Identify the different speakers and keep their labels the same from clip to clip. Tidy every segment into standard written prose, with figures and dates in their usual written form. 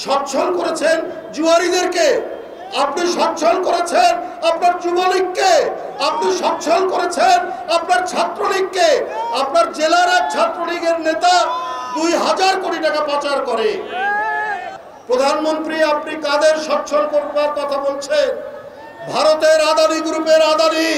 Speaker 1: সচ্ছল করেছেন জুয়ারিদেরকে, আপনি সচ্ছল করেছেন আপনার যুবলীগকে, আপনি সচ্ছল করেছেন আপনার ছাত্রলীগকে। আপনার জেলার এক ছাত্রলীগের নেতা 2000 কোটি টাকা পাচার করে। প্রধানমন্ত্রী আপনি কাদের সচ্ছল করবার কথা বলছেন? ভারতের আদানি গ্রুপের আদানি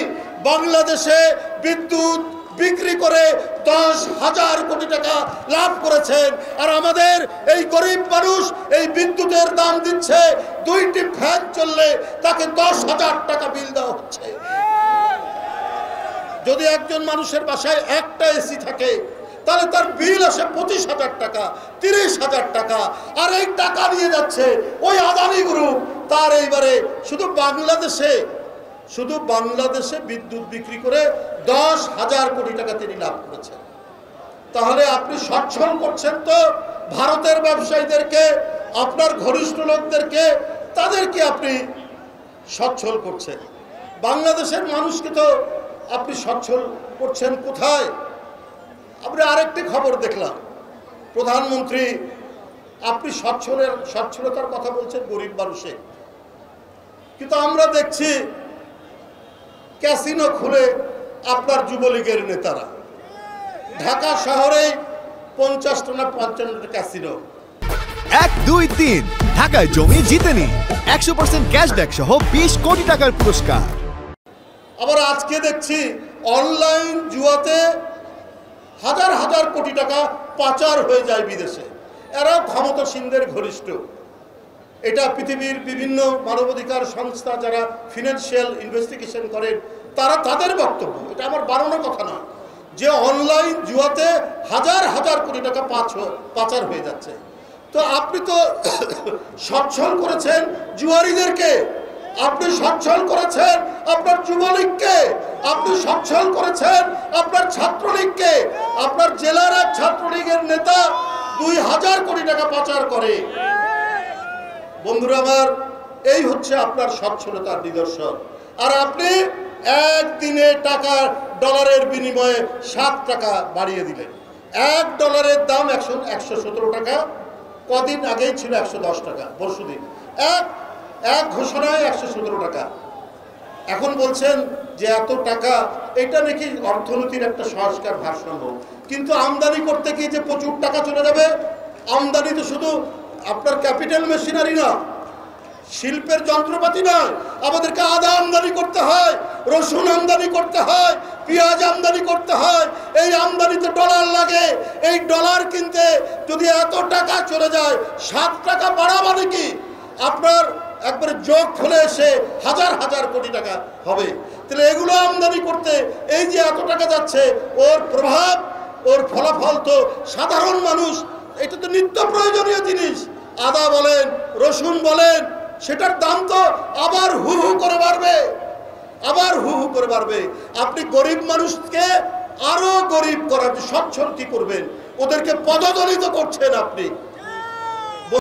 Speaker 1: বাংলাদেশে বিদ্যুৎ বিক্রি করে 10,000 কোটি টাকা লাভ করেছেন, আর আমাদের এই গরিব মানুষ এই বিদ্যুতের দাম দিচ্ছে 2টি ফ্যান চললে তাকে 10,000 টাকা বিল দেওয়া হচ্ছে। যদি একজন মানুষের বাসায় একটা এসি থাকে তাহলে তার বিল আসে 25,000 টাকা, 30,000 টাকা। আর এই টাকা নিয়ে যাচ্ছে ওই আদানি গ্রুপ। তার এইবারে শুধু বাংলাদেশে বিদ্যুৎ বিক্রি করে 10,000 কোটি টাকা তিনি লাভ করেছেন। তাহলে আপনি সচ্ছল করছেন তো ভারতের ব্যবসায়ীদেরকে, আপনার ঘনিষ্ঠ লোকদেরকে, তাদেরকে আপনি সচ্ছল করছেন। বাংলাদেশের মানুষকে তো আপনি সচ্ছল করছেন কোথায়? আমরা আরেকটি খবর দেখলাম, প্রধানমন্ত্রী আপনি সচ্ছলতার কথা বলছেন গরিব মানুষে, কিন্তু আমরা দেখছি ক্যাসিনো খুলে আপনার যুবলীগের নেতারা ঢাকা শহরে 50টা না 55টা ক্যাসিনো।
Speaker 2: 1, 2, 3 ঢাকায় জমি জিতে নিন 100% ক্যাশব্যাক সহ 20 কোটি টাকার পুরস্কার।
Speaker 1: আবার আজকে দেখছি অনলাইন জুয়াতে হাজার হাজার কোটি টাকা পাচার হয়ে যায় বিদেশে। এরা ক্ষমতাসীনদের ঘনিষ্ঠ। এটা পৃথিবীর বিভিন্ন মানবাধিকার সংস্থা যারা ফিনান্সিয়াল ইনভেস্টিগেশন করেন তারা তাদের বক্তব্য, এটা আমার বানানো কথা নয়, যে অনলাইন জুয়াতে হাজার হাজার কোটি টাকা পাচার হয়ে যাচ্ছে। তো আপনি তো সচ্ছল করেছেন জুয়ারিদেরকে, আপনি সচ্ছল করেছেন আপনার যুবলীগকে, আপনি সচ্ছল করেছেন আপনার ছাত্রলীগকে। আপনার জেলার এক ছাত্রলীগের নেতা 2000 কোটি টাকা পাচার করে। বন্ধুরা আমার, এই হচ্ছে আপনার সচ্ছলতার নিদর্শন। আর আপনি একদিনে টাকা ডলারের বিনিময়ে 7 টাকা বাড়িয়ে দিলেন। $1 দাম 117 টাকা, কদিন আগেই ছিল 110 টাকা, পরশুদিন এক ঘোষণায় 117 টাকা। এখন বলছেন যে এত টাকা, এটা নাকি অর্থনীতির একটা সংস্কার ভারসাম্য। কিন্তু আমদানি করতে গিয়ে যে প্রচুর টাকা চলে যাবে, আমদানি তো শুধু আপনার ক্যাপিটাল মেশিনারি না, শিল্পের যন্ত্রপাতি নয়, আমাদেরকে আদা আমদানি করতে হয়, রসুন আমদানি করতে হয়, পেঁয়াজ আমদানি করতে হয়। এই আমদানিতে ডলার লাগে। এই ডলার কিনতে যদি এত টাকা চলে যায়, 7 টাকা বাড়া মানে কি আপনার একবারে যোগ খুলে এসে হাজার হাজার কোটি টাকা হবে। তাহলে এগুলো আমদানি করতে এই যে এত টাকা যাচ্ছে, ওর প্রভাব, ওর ফলাফল তো সাধারণ মানুষ, এটা তো নিত্য প্রয়োজনীয় জিনিস, আদা বলেন, রসুন বলেন, সেটার দাম তো আবার হু হু করে বাড়বে, আবার হু হু করে বাড়বে। আপনি গরিব মানুষকে আরো গরিব করার সচ্ছল কি করবেন? ওদেরকে পদদলিত করছেন আপনি।